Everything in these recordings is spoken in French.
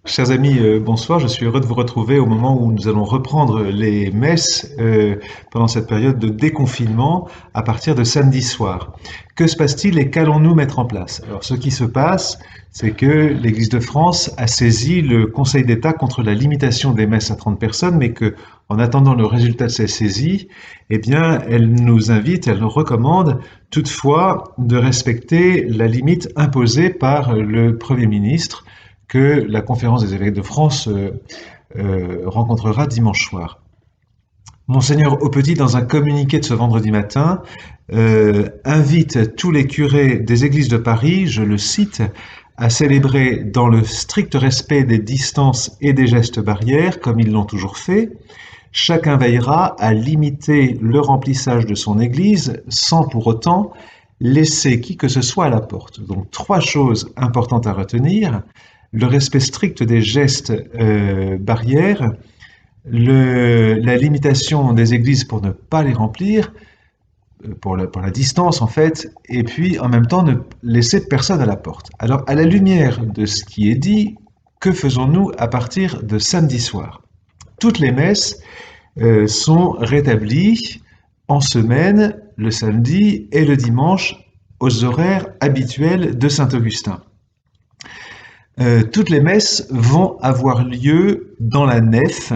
Chers amis, bonsoir. Je suis heureux de vous retrouver au moment où nous allons reprendre les messes pendant cette période de déconfinement à partir de samedi soir. Que se passe-t-il et qu'allons-nous mettre en place? Alors, ce qui se passe, c'est que l'Église de France a saisi le Conseil d'État contre la limitation des messes à 30 personnes, mais que, en attendant le résultat de cette saisie, eh bien, elle nous invite, elle nous recommande toutefois de respecter la limite imposée par le Premier ministre que la conférence des évêques de France rencontrera dimanche soir. Monseigneur Aupetit, dans un communiqué de ce vendredi matin, invite tous les curés des églises de Paris, je le cite, à célébrer dans le strict respect des distances et des gestes barrières, comme ils l'ont toujours fait. Chacun veillera à limiter le remplissage de son église sans pour autant laisser qui que ce soit à la porte. Donc, trois choses importantes à retenir: le respect strict des gestes barrières, la limitation des églises pour ne pas les remplir, pour la distance en fait, et puis en même temps ne laisser personne à la porte. Alors, à la lumière de ce qui est dit, que faisons-nous à partir de samedi soir? Toutes les messes sont rétablies en semaine, le samedi et le dimanche, aux horaires habituels de Saint-Augustin. Toutes les messes vont avoir lieu dans la nef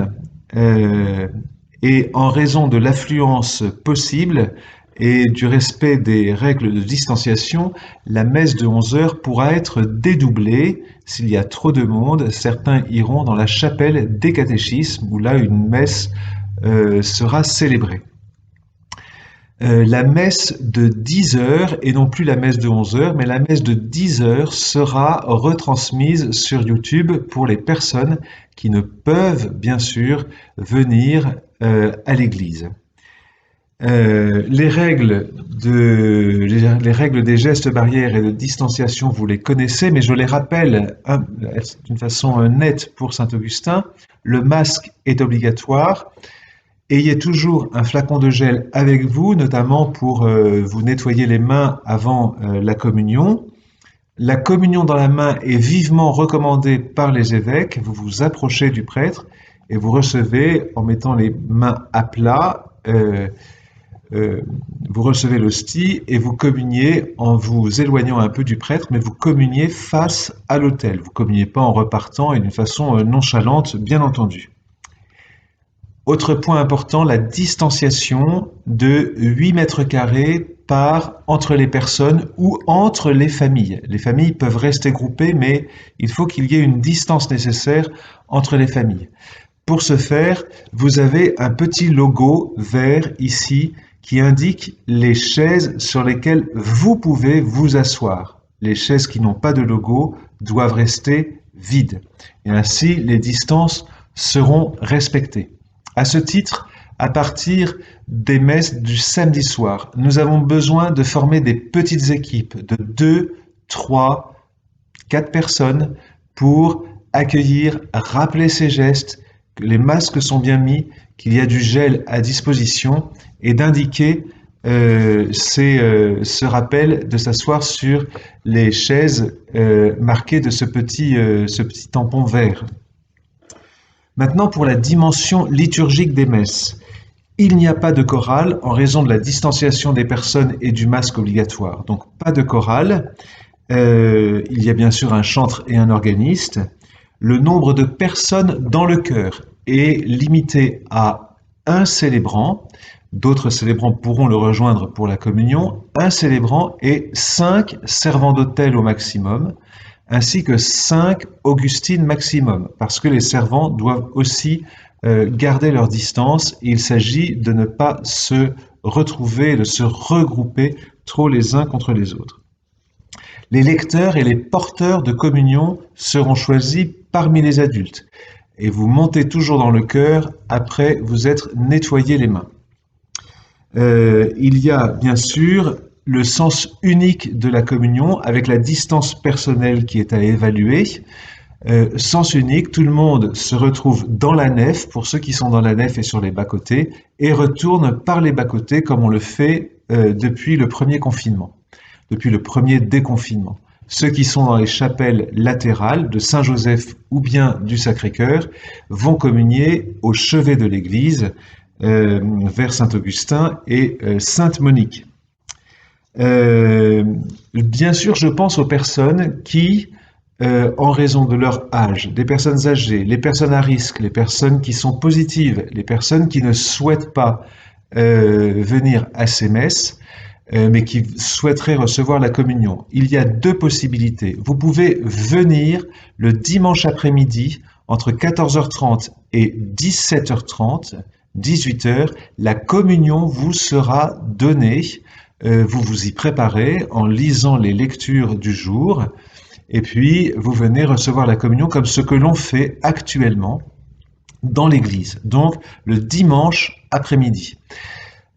et en raison de l'affluence possible et du respect des règles de distanciation, la messe de 11 heures pourra être dédoublée. S'il y a trop de monde, certains iront dans la chapelle des catéchismes où là une messe sera célébrée. La messe de 10 heures, et non plus la messe de 11 heures, mais la messe de 10 heures sera retransmise sur YouTube pour les personnes qui ne peuvent bien sûr venir à l'église. Les règles des gestes barrières et de distanciation, vous les connaissez, mais je les rappelle d'une façon nette pour Saint-Augustin. Le masque est obligatoire. Ayez toujours un flacon de gel avec vous, notamment pour vous nettoyer les mains avant la communion. La communion dans la main est vivement recommandée par les évêques. Vous vous approchez du prêtre et vous recevez, en mettant les mains à plat, vous recevez l'hostie et vous communiez en vous éloignant un peu du prêtre, mais vous communiez face à l'autel. Vous ne communiez pas en repartant et d'une façon nonchalante, bien entendu. Autre point important, la distanciation de 8 mètres carrés entre les personnes ou entre les familles. Les familles peuvent rester groupées, mais il faut qu'il y ait une distance nécessaire entre les familles. Pour ce faire, vous avez un petit logo vert ici qui indique les chaises sur lesquelles vous pouvez vous asseoir. Les chaises qui n'ont pas de logo doivent rester vides. Et ainsi, les distances seront respectées. À ce titre, à partir des messes du samedi soir, nous avons besoin de former des petites équipes de 2, 3, 4 personnes pour accueillir, rappeler ces gestes, que les masques sont bien mis, qu'il y a du gel à disposition et d'indiquer ce rappel de s'asseoir sur les chaises marquées de ce petit tampon vert. Maintenant, pour la dimension liturgique des messes. Il n'y a pas de chorale en raison de la distanciation des personnes et du masque obligatoire. Donc, pas de chorale. Il y a bien sûr un chantre et un organiste. Le nombre de personnes dans le chœur est limité à un célébrant. D'autres célébrants pourront le rejoindre pour la communion. Un célébrant et 5 servants d'autel au maximum, ainsi que 5 Augustines maximum, parce que les servants doivent aussi garder leur distance. Il s'agit de ne pas se retrouver, de se regrouper trop les uns contre les autres. Les lecteurs et les porteurs de communion seront choisis parmi les adultes. Et vous montez toujours dans le chœur après vous être nettoyé les mains. Il y a bien sûr le sens unique de la communion avec la distance personnelle qui est à évaluer. Sens unique, tout le monde se retrouve dans la nef, pour ceux qui sont dans la nef et sur les bas-côtés, et retourne par les bas-côtés comme on le fait depuis le premier confinement, depuis le premier déconfinement. Ceux qui sont dans les chapelles latérales de Saint-Joseph ou bien du Sacré-Cœur vont communier au chevet de l'église vers Saint-Augustin et Sainte-Monique. Bien sûr, je pense aux personnes qui, en raison de leur âge, des personnes âgées, les personnes à risque, les personnes qui sont positives, les personnes qui ne souhaitent pas venir à ces messes, mais qui souhaiteraient recevoir la communion. Il y a deux possibilités. Vous pouvez venir le dimanche après-midi entre 14h30 et 17h30, 18h, la communion vous sera donnée. Vous vous y préparez en lisant les lectures du jour et puis vous venez recevoir la communion comme ce que l'on fait actuellement dans l'église, donc le dimanche après-midi.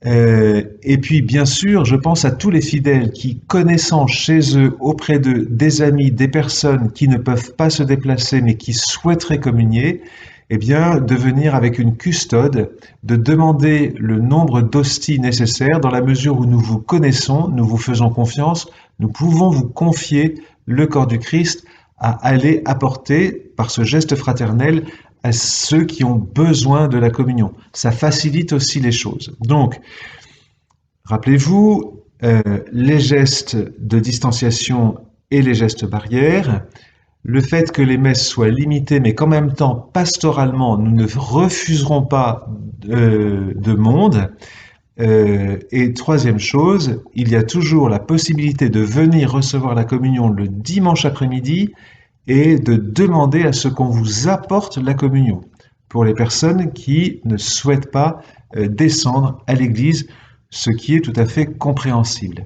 Et puis bien sûr, je pense à tous les fidèles qui, connaissant chez eux, auprès d'eux, des amis, des personnes qui ne peuvent pas se déplacer mais qui souhaiteraient communier, eh bien, de venir avec une custode, de demander le nombre d'hosties nécessaires dans la mesure où nous vous connaissons, nous vous faisons confiance, nous pouvons vous confier le corps du Christ à aller apporter par ce geste fraternel à ceux qui ont besoin de la communion. Ça facilite aussi les choses. Donc, rappelez-vous, les gestes de distanciation et les gestes barrières, le fait que les messes soient limitées, mais qu'en même temps, pastoralement, nous ne refuserons pas de monde. Et troisième chose, il y a toujours la possibilité de venir recevoir la communion le dimanche après-midi et de demander à ce qu'on vous apporte la communion pour les personnes qui ne souhaitent pas descendre à l'église, ce qui est tout à fait compréhensible.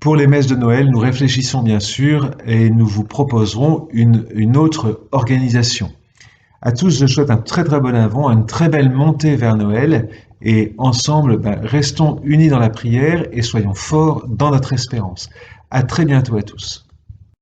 Pour les messes de Noël, nous réfléchissons bien sûr et nous vous proposerons une autre organisation. À tous, je souhaite un très très bon Avent, une très belle montée vers Noël et ensemble, restons unis dans la prière et soyons forts dans notre espérance. À très bientôt à tous.